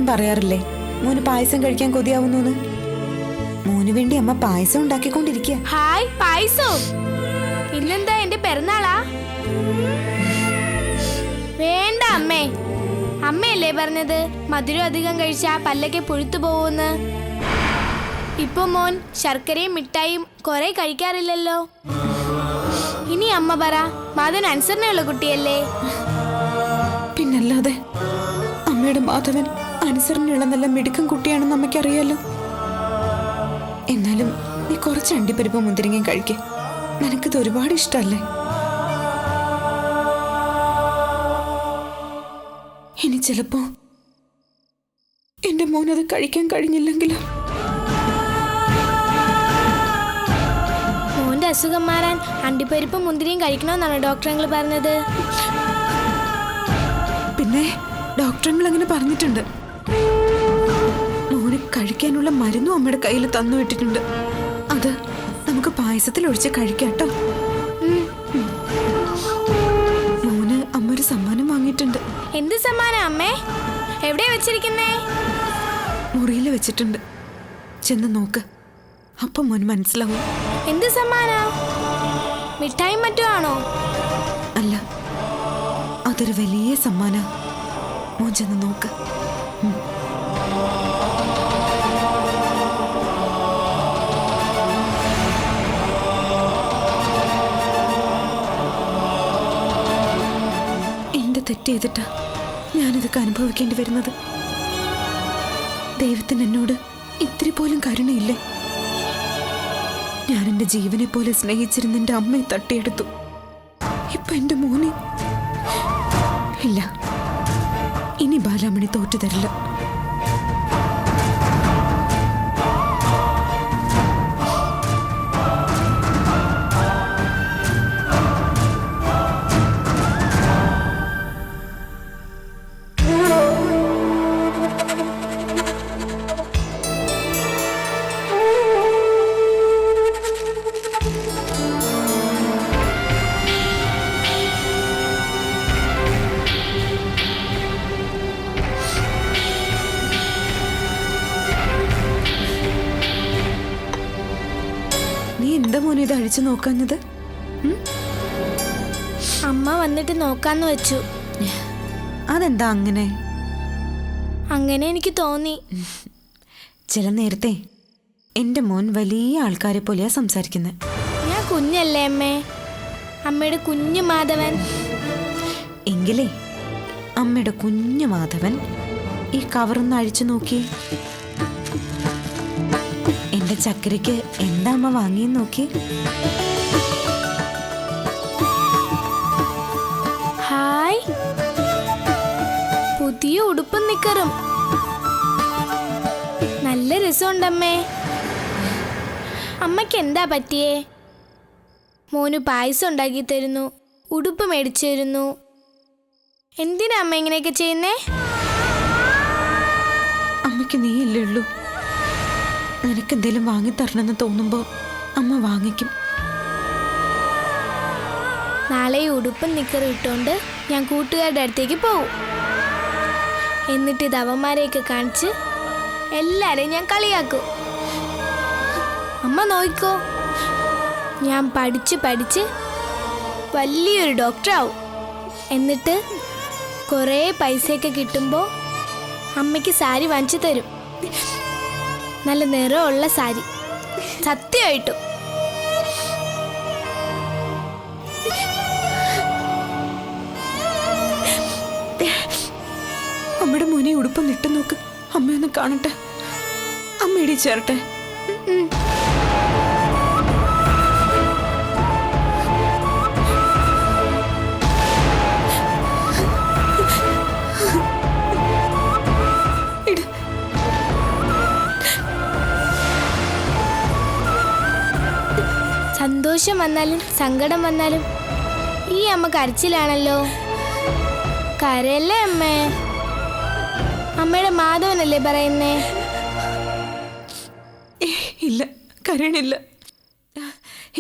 എപ്പോഴും പറയാറില്ലേ മോന് പായസം കഴിക്കാൻ കൊതിയാവുന്നു. മോന് വേണ്ടി അമ്മ പായസം ഉണ്ടാക്കിക്കൊണ്ടിരിക്കുക. ഹായ് പായസോ? ഇന്നെന്താ എന്റെ പിറന്നാളാ? വേണ്ട അമ്മേ, അമ്മയല്ലേ പറഞ്ഞത് മധുരം അധികം കഴിച്ചാ പല്ലൊക്കെ പുഴുത്തു പോവൂന്ന്. ഇപ്പൊ മോൻ ശർക്കരയും മിഠായും കൊറേ കഴിക്കാറില്ലല്ലോ. ഇനി അമ്മ പറ, മാധവൻ അനുസരണയുള്ള കുട്ടിയല്ലേ? പിന്നല്ലാതെ അമ്മയുടെ മാധവൻ അനുസരണയുള്ള നല്ല മിടുക്കൻ കുട്ടിയാണെന്ന് അമ്മയ്ക്കറിയാലോ. എന്നാലും നീ കുറച്ച് അണ്ടിപ്പരിപ്പ് മുന്തിരിങ്ങയും കഴിക്കേ. നിനക്കിത് ഒരുപാട് ഇഷ്ടല്ലേ? ഇനി ചിലപ്പോ എന്റെ മോനത് കഴിക്കാൻ കഴിഞ്ഞില്ലെങ്കിലോ? മോന്റെ അസുഖം മാറാൻ അണ്ടിപ്പരിപ്പും മുന്തിരിയും കഴിക്കണമെന്നാണ് ഡോക്ടർ പറഞ്ഞത്. പിന്നെ ഡോക്ടർ അങ്ങനെ പറഞ്ഞിട്ടുണ്ട്. മോന് കഴിക്കാനുള്ള മരുന്നും അമ്മയുടെ കയ്യിൽ തന്നു വിട്ടിട്ടുണ്ട്. അത് നമുക്ക് പായസത്തിൽ ഒഴിച്ച് കഴിക്കാട്ടോ. മോന് അമ്മ ഒരു സമ്മാനം വാങ്ങിയിട്ടുണ്ട്. എന്ത് സമ്മാനം അമ്മേ? എവിടെയാ വെച്ചിരിക്കുന്നേ? മുറിയിൽ വെച്ചിട്ടുണ്ട്. ചെന്ന് നോക്ക്, അപ്പൊ മോന് മനസ്സിലാവും. എന്ത് സമ്മാനാ? മിഠായി മറ്റോ ആണോ? അല്ല, അതൊരു വലിയ സമ്മാന. മോൻ ചെന്ന് നോക്ക്. എന്റെ തെറ്റ് ചെയ്തിട്ടാ ഞാനിതൊക്കെ അനുഭവിക്കേണ്ടി വരുന്നത്. ദൈവത്തിന് എന്നോട് ഇത്തിരി പോലും കരുണയില്ലേ? ഞാൻ എന്റെ ജീവനെ പോലെ സ്നേഹിച്ചിരുന്ന എന്റെ അമ്മയെ തട്ടിയെടുത്തു. ഇപ്പൊ എന്റെ മോനെ ഇല്ല, ഇനി ബാലാമണി തോറ്റു തരില്ല. എന്താ മോനെ ഇത് അഴിച്ചു നോക്കാഞ്ഞത്? അമ്മ വന്നിട്ട് നോക്കാന്ന് വെച്ചു. അതെന്താ അങ്ങനെ? അങ്ങനെ എനിക്ക് തോന്നി. ചില നേരത്തെ എന്റെ മോൻ വലിയ ആൾക്കാരെ പോലെയാ സംസാരിക്കുന്നത്. ഞാൻ കുഞ്ഞല്ലേ അമ്മേ, അമ്മയുടെ കുഞ്ഞു മാധവൻ. എങ്കിലേ അമ്മയുടെ കുഞ്ഞു മാധവൻ ഈ കവറൊന്ന് അഴിച്ചു നോക്കി. എന്റെ ചക്കരയ്ക്ക് എന്താ അമ്മ വാങ്ങിയെന്ന് നോക്കി. ഹായ്, പുതിയ ഉടുപ്പും നിക്കറും. നല്ല രസമുണ്ടമ്മേ. അമ്മയ്ക്ക് എന്താ പറ്റിയേ? മോന് പായസം ഉണ്ടാക്കി തരുന്നു, ഉടുപ്പ് മേടിച്ചു തരുന്നു. എന്തിനാ അമ്മ ഇങ്ങനെയൊക്കെ ചെയ്യുന്നേ? അമ്മയ്ക്ക് നീയല്ലേ ഉള്ളൂ. നിനക്കെന്തേലും വാങ്ങിത്തരണമെന്ന് തോന്നുമ്പോ അമ്മ വാങ്ങിക്കും. നാളെ ഈ ഉടുപ്പും നിക്കറും ഇട്ടുകൊണ്ട് ഞാൻ കൂട്ടുകാരുടെ അടുത്തേക്ക് പോകും. എന്നിട്ട് ഇത് അവന്മാരെയൊക്കെ കാണിച്ച് എല്ലാരെയും ഞാൻ കളിയാക്കും. അമ്മ നോക്കിക്കോ, ഞാൻ പഠിച്ച് പഠിച്ച് വലിയൊരു ഡോക്ടറാവും. എന്നിട്ട് കുറേ പൈസയൊക്കെ കിട്ടുമ്പോൾ അമ്മയ്ക്ക് സാരി വാങ്ങിച്ചു തരും. നല്ല നിറമുള്ള സാരി, സത്യമായിട്ടും. അമ്മയുടെ മോനെ ഉടുപ്പം നിട്ട് നോക്ക്. അമ്മയൊന്ന് കാണട്ടെ, അമ്മയുടെ ചേർട്ടെ. സന്തോഷം വന്നാലും സങ്കടം വന്നാലും ഈ അമ്മ കരച്ചിലാണല്ലോ. കരയല്ലേ അമ്മേ? അമ്മയുടെ മാധവനല്ലേ പറയുന്നേ? ഇല്ല, കരയണില്ല.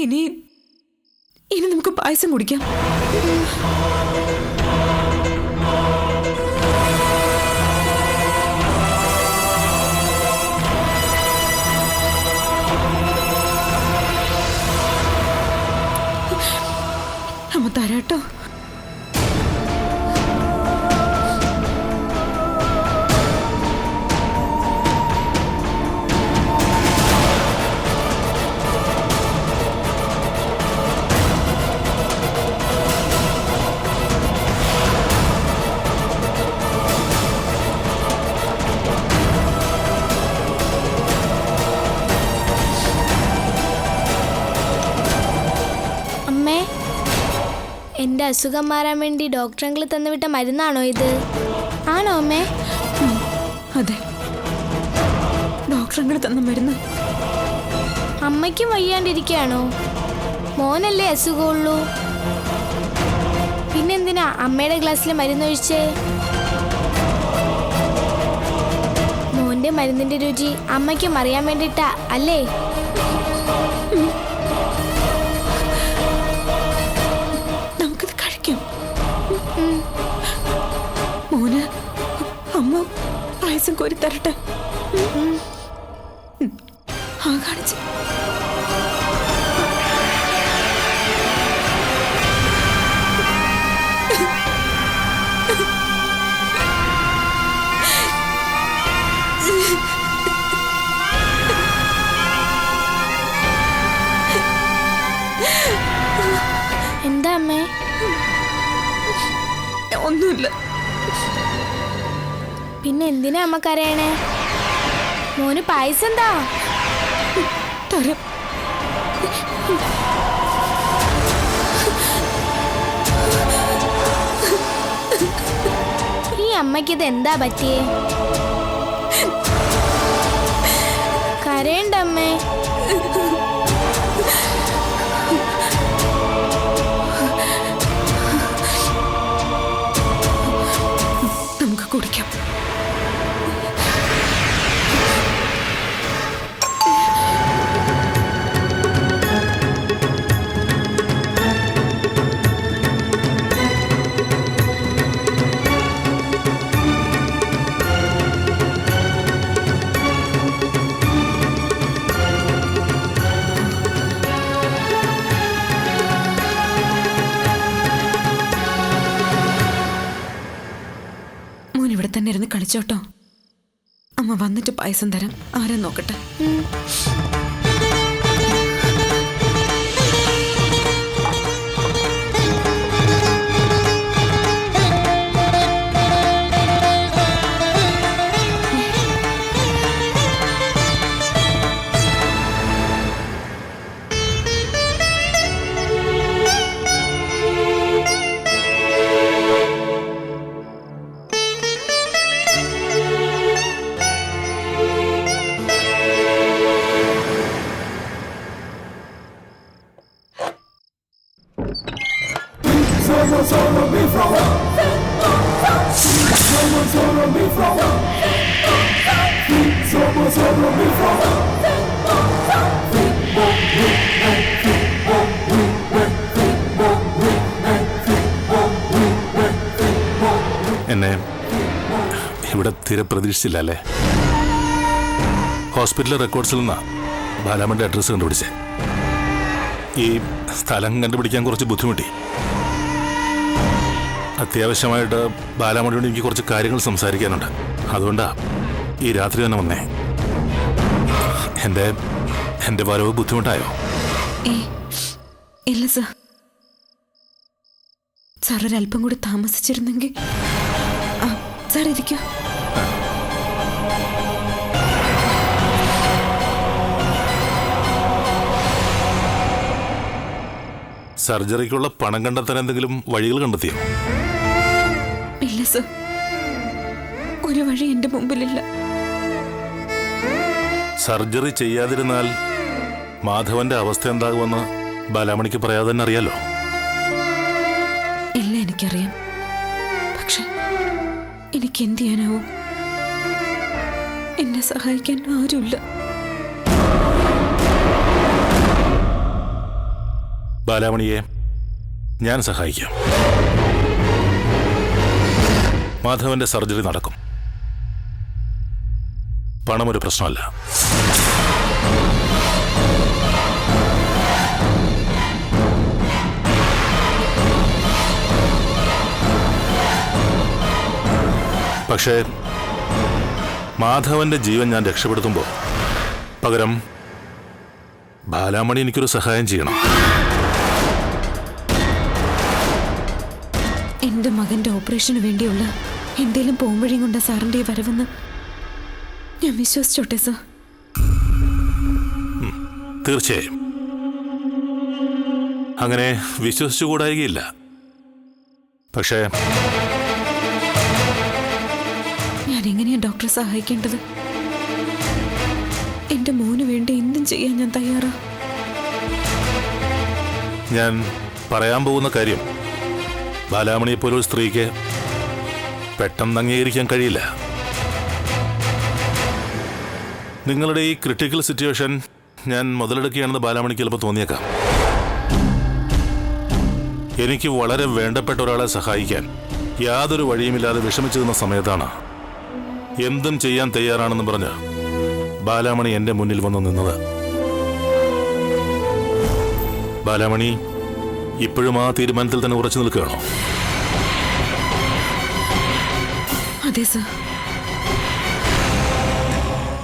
ഇനി നമുക്ക് പായസം കുടിക്കാം. അമ്മ തരാട്ടോ. അമ്മേ, എന്റെ അസുഖം മാറാൻ വേണ്ടി ഡോക്ടർ അങ്കിൾ തന്നുവിട്ട മരുന്നാണോ ഇത്? ആണോ അമ്മേ? അതെ, ഡോക്ടർ അങ്ങനെ തന്ന മരുന്ന്. അമ്മയ്ക്കും വയ്യാണ്ടിരിക്കുകയാണോ? മോനല്ലേ അസുഖമുള്ളൂ? പിന്നെന്തിനാ അമ്മയുടെ ഗ്ലാസ്സിൽ മരുന്നൊഴിച്ചേ? മോന്റെ മരുന്നിന്റെ രുചി അമ്മയ്ക്കും അറിയാൻ വേണ്ടിട്ടാ അല്ലേ? നമുക്കത് കഴിക്കാം. മോന് അമ്മ പായസം കോരി തരട്ടെ. ആ കാണിച്ച്. എന്താ അമ്മേ? ഒന്നുമില്ല. പിന്നെ എന്തിനാ അമ്മ കരയണേ? മോന് പായസം എന്താ? തരാം. ഈ അമ്മയ്ക്കിത് എന്താ പറ്റിയേ? കരയണ്ട അമ്മേ. നമുക്ക് കുടിക്കാം. മോൻ ഇവിടെ തന്നെ ഇരുന്ന് കളിച്ചോട്ടോ. അമ്മ വന്നിട്ട് പായസം തരാം. ആരാ നോക്കട്ടെ. എന്നെ ഇവിടെ തീരെ പ്രതീക്ഷിച്ചില്ല അല്ലേ? ഹോസ്പിറ്റൽ റെക്കോർഡ്സിൽ നിന്നാ ബാലാമണിയുടെ അഡ്രസ്സ് കണ്ടുപിടിച്ചേ. ഈ സ്ഥലം കണ്ടുപിടിക്കാൻ കുറച്ച് ബുദ്ധിമുട്ടി. അത്യാവശ്യമായിട്ട് ബാലാമണിയോട് എനിക്ക് കുറച്ച് കാര്യങ്ങൾ സംസാരിക്കാനുണ്ട്. അതുകൊണ്ടാ ഈ രാത്രി തന്നെ വന്നേ. എൻ്റെ വരവ് ബുദ്ധിമുട്ടായോ? ഇല്ല സാർ. സാർ ഒരല്പം കൂടി താമസിച്ചിരുന്നെങ്കിൽ. സാർ ഇരിക്കൂ. സർജറിക്കുള്ള പണം കണ്ടെത്താൻ എന്തെങ്കിലും വഴികൾ കണ്ടെത്തിയോ? ഇല്ല സർ, ഒരു വഴി എന്റെ മുമ്പിലില്ല. സർജറി ചെയ്യാതിരുന്നാൽ മാധവന്റെ അവസ്ഥ എന്താകുമെന്ന് ബാലാമണിക്ക് പറയാതെ തന്നെ അറിയാലോ. ഇല്ല, എനിക്കറിയാം. പക്ഷെ എനിക്ക് എന്ത് ചെയ്യാനാവും? എന്നെ സഹായിക്കാൻ ആരുമില്ല. ബാലാമണിയെ ഞാൻ സഹായിക്കാം. മാധവന്റെ സർജറി നടക്കും. പണമൊരു പ്രശ്നമല്ല. പക്ഷേ മാധവന്റെ ജീവൻ ഞാൻ രക്ഷപ്പെടുത്തുമ്പോൾ പകരം ബാലാമണി എനിക്കൊരു സഹായം ചെയ്യണം. എന്റെ മകന്റെ ഓപ്പറേഷന് വേണ്ടിയുള്ള എന്തേലും പോംവഴിയും കൊണ്ട സാറിന്റെ ഈ വരവെന്ന് ഞാൻ വിശ്വസിച്ചോട്ടെ സാർ? തീർച്ചയായും അങ്ങനെ വിശ്വസിച്ചുകൂടായികയില്ല. പക്ഷേ ഞാൻ എങ്ങനെയാ ഡോക്ടറെ സഹായിക്കേണ്ടത്? എന്റെ മോന് വേണ്ടി എന്തും ചെയ്യാൻ ഞാൻ തയ്യാറാ. ഞാൻ പറയാൻ പോകുന്ന കാര്യം ബാലാമണിയെ പോലൊരു സ്ത്രീക്ക് പെട്ടെന്ന് അംഗീകരിക്കാൻ കഴിയില്ല. നിങ്ങളുടെ ഈ ക്രിട്ടിക്കൽ സിറ്റുവേഷൻ ഞാൻ മുതലെടുക്കുകയാണെന്ന് ബാലാമണിക്ക് ചിലപ്പോൾ തോന്നിയേക്കാം. എനിക്ക് വളരെ വേണ്ടപ്പെട്ട ഒരാളെ സഹായിക്കാൻ യാതൊരു വഴിയുമില്ലാതെ വിഷമിച്ചു നിന്ന സമയത്താണ് എന്തും ചെയ്യാൻ തയ്യാറാണെന്ന് പറഞ്ഞ് ബാലാമണി എൻ്റെ മുന്നിൽ വന്ന് നിന്നത്. ബാലാമണി ഇപ്പോഴും ആ തീരുമാനത്തിൽ തന്നെ ഉറച്ചു നിൽക്കുകയാണോ? അതെ സാർ,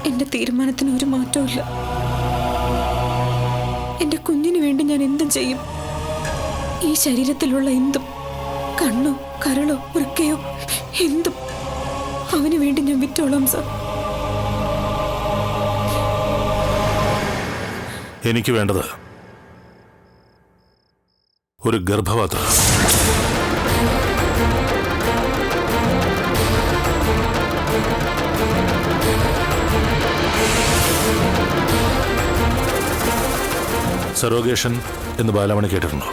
എന്റെ തീരുമാനത്തിന് ഒരു മാറ്റവും ഇല്ല. എന്റെ കുഞ്ഞിന് വേണ്ടി ഞാൻ എന്തും ചെയ്യും. ഈ ശരീരത്തിലുള്ള എന്തും, കണ്ണോ കരളോ വൃക്കയോ എന്തും അവന് വേണ്ടി ഞാൻ വിറ്റോളാം സാർ. എനിക്ക് വേണ്ടത് ഒരു ഗർഭപാത്രം. സറോഗേഷൻ എന്ന് ബാലാമണി കേട്ടിട്ടുണ്ടോ?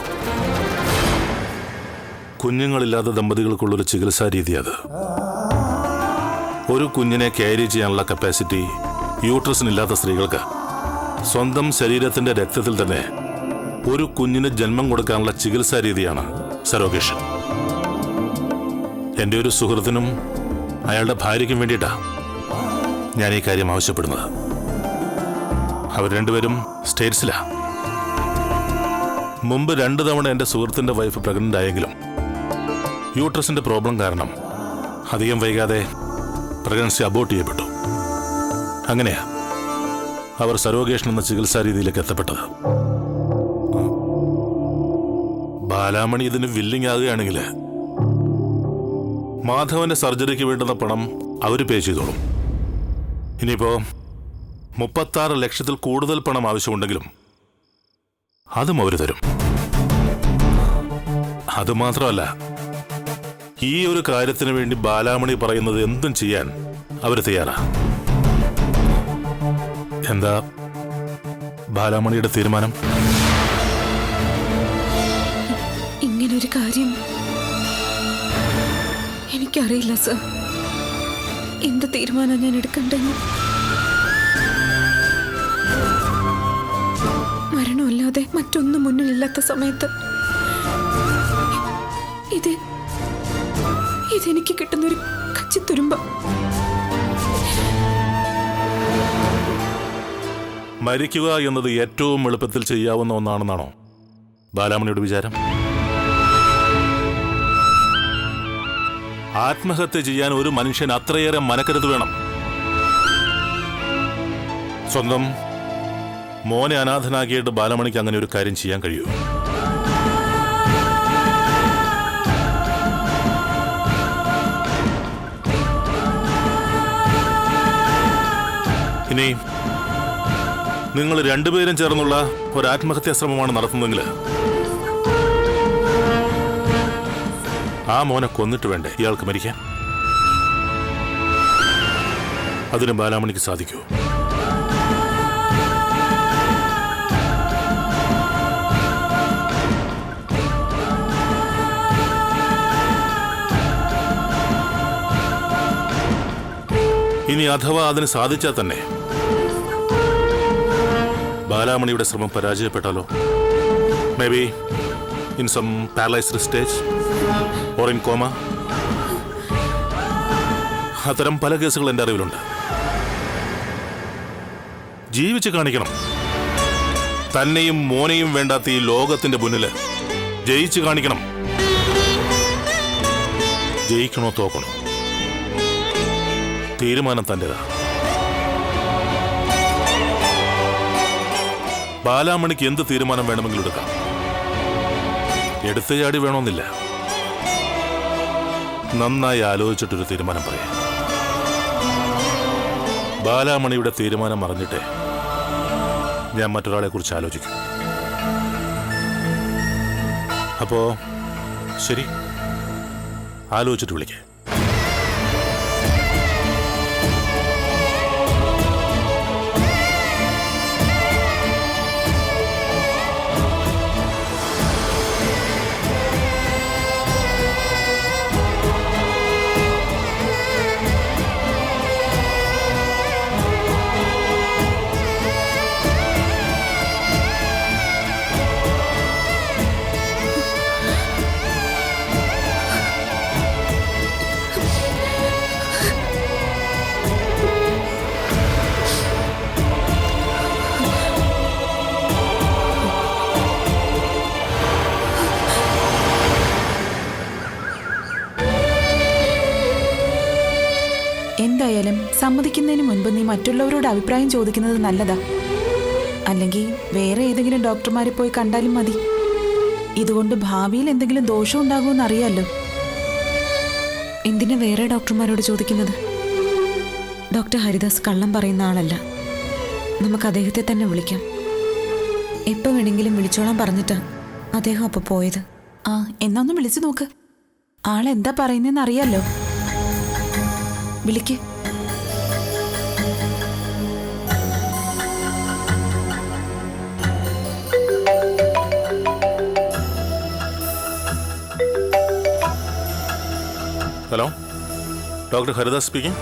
കുഞ്ഞുങ്ങളില്ലാത്ത ദമ്പതികൾക്കുള്ളൊരു ചികിത്സാ രീതി അത്. ഒരു കുഞ്ഞിനെ ക്യാരി ചെയ്യാനുള്ള കപ്പാസിറ്റി യൂട്രസിനില്ലാത്ത സ്ത്രീകൾക്ക് സ്വന്തം ശരീരത്തിന്റെ രക്തത്തിൽ തന്നെ ഒരു കുഞ്ഞിന് ജന്മം കൊടുക്കാനുള്ള ചികിത്സാ രീതിയാണ് സറോഗേഷൻ. എൻ്റെ ഒരു സുഹൃത്തിനും അയാളുടെ ഭാര്യയ്ക്കും വേണ്ടിയിട്ടാ ഞാൻ ഈ കാര്യം ആവശ്യപ്പെടുന്നത്. അവർ രണ്ടുപേരും സ്റ്റേറ്റ്സിലാ. മുമ്പ് 2 തവണ എൻ്റെ സുഹൃത്തിൻ്റെ വൈഫ് പ്രഗ്നൻ്റ് ആയെങ്കിലും യൂട്രസിൻ്റെ പ്രോബ്ലം കാരണം അധികം വൈകാതെ പ്രഗ്നൻസി അബോർട്ട് ചെയ്യപ്പെട്ടു. അങ്ങനെയാ അവർ സറോഗേഷൻ എന്ന ചികിത്സാ രീതിയിലേക്ക് എത്തപ്പെട്ടത്. ബാലാമണി ഇതിന് വില്ലിങ് ആകുകയാണെങ്കിൽ മാധവന്റെ സർജറിക്ക് വേണ്ടുന്ന പണം അവർ പേ ചെയ്തോളും. ഇനിയിപ്പോ 36 ലക്ഷത്തിൽ കൂടുതൽ പണം ആവശ്യമുണ്ടെങ്കിലും അതും അവർ തരും. അതുമാത്രമല്ല, ഈ ഒരു കാര്യത്തിന് വേണ്ടി ബാലാമണി പറയുന്നത് എന്തും ചെയ്യാൻ അവർ തയ്യാറാ. എന്താ ബാലാമണിയുടെ തീരുമാനം? ഇങ്ങനൊരു കാര്യം എനിക്കറിയില്ല സർ. എന്ത് തീരുമാനം ഞാൻ എടുക്കണ്ടെന്ന്. മരണമല്ലാതെ മറ്റൊന്നും മുന്നിലില്ലാത്ത സമയത്ത് ഇതെനിക്ക് കിട്ടുന്നൊരു കച്ചിത്തുരുമ്പ. മരിക്കുക എന്നത് ഏറ്റവും എളുപ്പത്തിൽ ചെയ്യാവുന്ന ഒന്നാണെന്നാണോ ബാലാമണിയുടെ വിചാരം? ആത്മഹത്യ ചെയ്യാൻ ഒരു മനുഷ്യൻ അത്രയേറെ മനക്കരുത് വേണം. സ്വന്തം മോനെ അനാഥനാക്കിയിട്ട് ബാലമണിക്ക് അങ്ങനെ ഒരു കാര്യം ചെയ്യാൻ കഴിയൂ? ഇനി നിങ്ങൾ രണ്ടുപേരും ചേർന്നുള്ള ഒരു ആത്മഹത്യാ ശ്രമമാണ് നടത്തുന്നതെങ്കിൽ ആ മോനെ കൊന്നിട്ട് വേണ്ടേ ഇയാൾക്ക് മരിക്കാൻ? അതിന് ബാലാമണിക്ക് സാധിക്കൂ? ഇനി അഥവാ അതിന് സാധിച്ചാൽ തന്നെ ബാലാമണിയുടെ ശ്രമം പരാജയപ്പെട്ടാലോ? Maybe in some paralysed stage or in coma. അത്തരം പല കേസുകൾ എൻ്റെ അറിവിലുണ്ട്. ജീവിച്ച് കാണിക്കണം. തന്നെയും മോനെയും വേണ്ടാത്ത ഈ ലോകത്തിന്റെ മുന്നിൽ ജയിച്ചു കാണിക്കണം. ജയിക്കണോ തോക്കണോ? തീരുമാനം തൻ്റെതാ. ബാലാമണിക്ക് എന്ത് തീരുമാനം വേണമെങ്കിലും എടുക്കാം. എടുത്തുചാടി വേണമെന്നില്ല. നന്നായി ആലോചിച്ചിട്ടൊരു തീരുമാനം പറയാം. ബാലാമണിയുടെ തീരുമാനം അറിഞ്ഞിട്ടേ ഞാൻ മറ്റൊരാളെ കുറിച്ച് ആലോചിക്കും. അപ്പോ ശരി, ആലോചിച്ചിട്ട് വിളിക്കേ. എന്തായാലും സമ്മതിക്കുന്നതിന് മുൻപ് നീ മറ്റുള്ളവരോട് അഭിപ്രായം ചോദിക്കുന്നത് നല്ലതാ. അല്ലെങ്കിൽ വേറെ ഏതെങ്കിലും ഡോക്ടർമാരെ പോയി കണ്ടാലും മതി. ഇതുകൊണ്ട് ഭാവിയിൽ എന്തെങ്കിലും ദോഷം ഉണ്ടാകുമെന്ന് അറിയാലോ. എന്തിനാ വേറെ ഡോക്ടർമാരോട് ചോദിക്കുന്നത്? ഡോക്ടർ ഹരിദാസ് കള്ളം പറയുന്ന ആളല്ല. നമുക്ക് അദ്ദേഹത്തെ തന്നെ വിളിക്കാം. എപ്പോൾ വേണമെങ്കിലും വിളിച്ചോളാൻ പറഞ്ഞിട്ടാ അദ്ദേഹം അപ്പോൾ പോയത്. ആ, എന്നാ ഒന്ന് വിളിച്ചു നോക്ക്. ആളെന്താ പറയുന്നതെന്ന് അറിയാലോ. വിളിക്ക്. Hello, doctor Haridas speaking.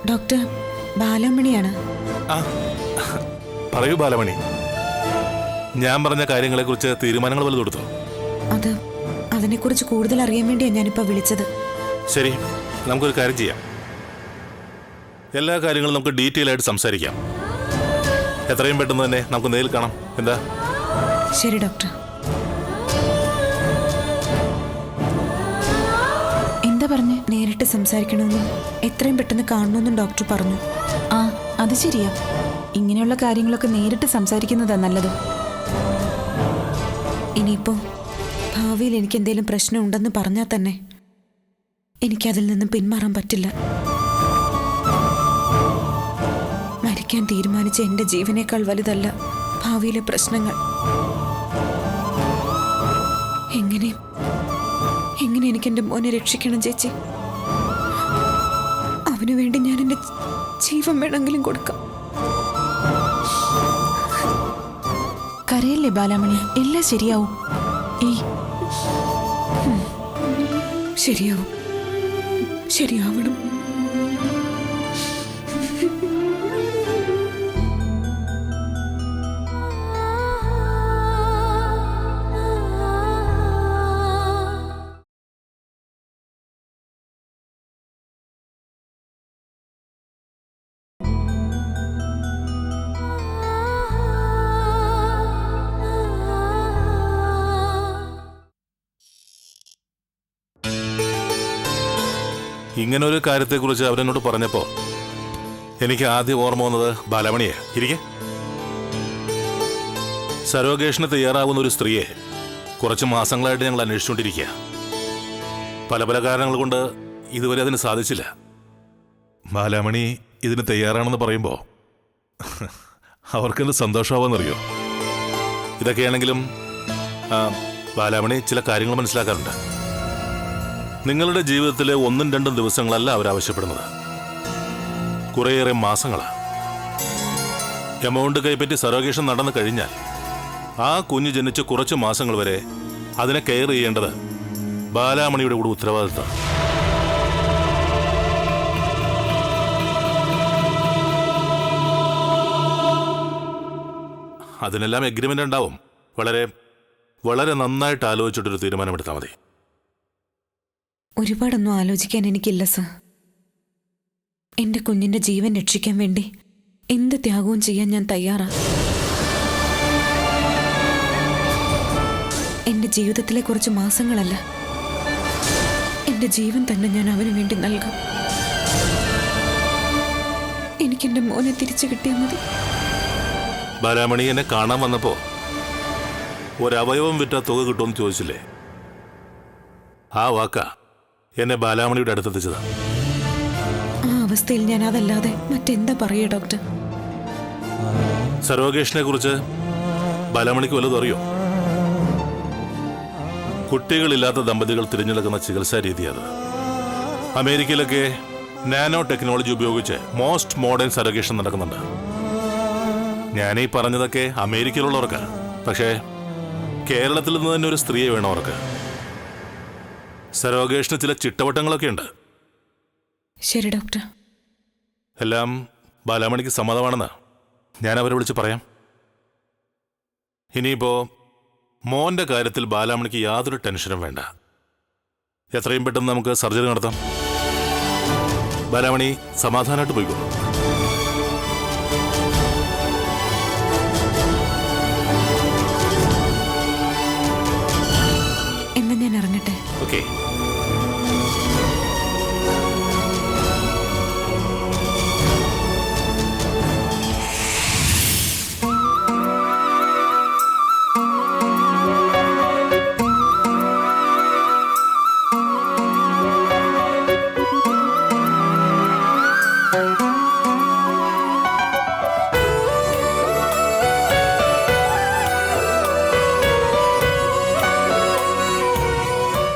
Doctor ബാലാമണിയാണ്. ആ, പറയൂ ബാലമണി. ഞാൻ പറഞ്ഞ കാര്യങ്ങളെക്കുറിച്ച് തീരുമാനങ്ങൾ വല്ലതും എടുത്തോ? അതിനെക്കുറിച്ച് കൂടുതൽ അറിയാൻ വേണ്ടിയാണ് ഞാനിപ്പോൾ വിളിച്ചത്. ശരി, നമുക്കൊരു കാര്യം ചെയ്യാം. എല്ലാ കാര്യങ്ങളും നമുക്ക് ഡീറ്റെയിൽ ആയിട്ട് സംസാരിക്കാം. എത്രയും പെട്ടെന്ന് തന്നെ നമുക്ക് നേരിൽ കാണാം. എന്താ? ശരി ഡോക്ടർ. എന്താ പറഞ്ഞേ? നേരിട്ട് സംസാരിക്കണമെന്നും എത്രയും പെട്ടെന്ന് കാണണമെന്നും ഡോക്ടർ പറഞ്ഞു. ആ, അത് ശരിയാ. ഇങ്ങനെയുള്ള കാര്യങ്ങളൊക്കെ നേരിട്ട് സംസാരിക്കുന്നതാ നല്ലത്. ഇനിയിപ്പോൾ ഭാവിയിൽ എനിക്ക് എന്തെങ്കിലും പ്രശ്നം ഉണ്ടെന്ന് പറഞ്ഞാൽ തന്നെ എനിക്കതിൽ നിന്നും പിന്മാറാൻ പറ്റില്ല. മരിക്കാൻ തീരുമാനിച്ച എൻ്റെ ജീവനേക്കാൾ വലുതല്ല ഭാവിയിലെ പ്രശ്നങ്ങൾ. എങ്ങനെ എനിക്ക് എൻ്റെ മോനെ രക്ഷിക്കണം ചേച്ചി? അവന് വേണ്ടി ഞാൻ എൻ്റെ ജീവൻ വേണമെങ്കിലും കൊടുക്കാം. കരയല്ലേ ബാലാമണി, എല്ലാം ശരിയാവും. ശരിയാവണം. ഇങ്ങനൊരു കാര്യത്തെക്കുറിച്ച് അവരെന്നോട് പറഞ്ഞപ്പോൾ എനിക്ക് ആദ്യം ഓർമ്മ വന്നത് ബാലമണിയെ. ഇരിക്കെ. സരോഗേഷന് തയ്യാറാവുന്ന ഒരു സ്ത്രീയെ കുറച്ച് മാസങ്ങളായിട്ട് ഞങ്ങൾ അന്വേഷിച്ചുകൊണ്ടിരിക്കുക. പല കാരണങ്ങൾ കൊണ്ട് ഇതുവരെ അതിന് സാധിച്ചില്ല. ബാലമണി ഇതിന് തയ്യാറാണെന്ന് പറയുമ്പോൾ അവർക്കെന്ത് സന്തോഷമാവെന്നറിയോ? ഇതൊക്കെയാണെങ്കിലും ബാലമണി ചില കാര്യങ്ങൾ മനസ്സിലാക്കാറുണ്ട്. നിങ്ങളുടെ ജീവിതത്തിലെ 1-2 ദിവസങ്ങളല്ല അവരാവശ്യപ്പെടുന്നത്, കുറേയേറെ മാസങ്ങളാണ്. എമൗണ്ട് കൈപ്പറ്റി സരോഗേഷൻ നടന്നു കഴിഞ്ഞാൽ ആ കുഞ്ഞ് ജനിച്ച് കുറച്ച് മാസങ്ങൾ വരെ അതിനെ കെയർ ചെയ്യേണ്ടത് ബാലാമണിയുടെ കൂടെ ഉത്തരവാദിത്തം. അതിനെല്ലാം എഗ്രിമെന്റ് ഉണ്ടാവും. വളരെ നന്നായിട്ട് ആലോചിച്ചിട്ടൊരു തീരുമാനമെടുത്താൽ മതി. ഒരുപാടൊന്നും ആലോചിക്കാൻ എനിക്കില്ല സർ. എൻ്റെ കുഞ്ഞിൻ്റെ ജീവൻ രക്ഷിക്കാൻ വേണ്ടി എന്ത് ത്യാഗവും ചെയ്യാൻ ഞാൻ തയ്യാറാണ്. എൻ്റെ ജീവിതത്തിലെ കുറച്ച് മാസങ്ങളല്ല, എൻ്റെ എന്റെ ജീവൻ തന്നെ ഞാൻ അവന് വേണ്ടി നൽകാം. എനിക്കെന്റെ മോനെ തിരിച്ചു കിട്ടിയാൽ മതി. ബാലാമണി എന്നെ കാണാൻ വന്നപ്പോ ഒരവയവം വിറ്റ തുക കിട്ടുമെന്ന് ചോദിച്ചില്ലേ? ആ വാക്ക എന്നെ ബാലാമണിയുടെ അടുത്തെത്തിച്ചതാ. ആ അവസ്ഥയിൽ ഞാൻ അതല്ലാതെ മറ്റെന്താ പറയുക ഡോക്ടർ? സരോഗേഷിനെ കുറിച്ച് ബാലാമണിക്ക് വല്ലതും അറിയോ? കുട്ടികളില്ലാത്ത ദമ്പതികൾ തിരഞ്ഞെടുക്കുന്ന ചികിത്സാ രീതി അത്. അമേരിക്കയിലൊക്കെ നാനോ ടെക്നോളജി ഉപയോഗിച്ച് മോസ്റ്റ് മോഡേൺ സരോഗേഷൻ നടക്കുന്നുണ്ട്. ഞാനീ പറഞ്ഞതൊക്കെ അമേരിക്കയിലുള്ളവർക്ക്. പക്ഷേ കേരളത്തിൽ നിന്ന് തന്നെ ഒരു സ്ത്രീയെ വേണം അവർക്ക്. സരോഗേഷിന് ചില ചിട്ടവട്ടങ്ങളൊക്കെ ഉണ്ട്. ശരി ഡോക്ടർ. എല്ലാം ബാലാമണിക്ക് സമ്മതമാണെന്ന് ഞാൻ അവരെ വിളിച്ച് പറയാം. ഇനിയിപ്പോ മോന്റെ കാര്യത്തിൽ ബാലാമണിക്ക് യാതൊരു ടെൻഷനും വേണ്ട. എത്രയും പെട്ടെന്ന് നമുക്ക് സർജറി നടത്താം. ബാലാമണി സമാധാനമായിട്ട് പോയിക്കോ. എന്നാ ഞാൻ ഇറങ്ങട്ടെ. ഓക്കെ. അമ്മേ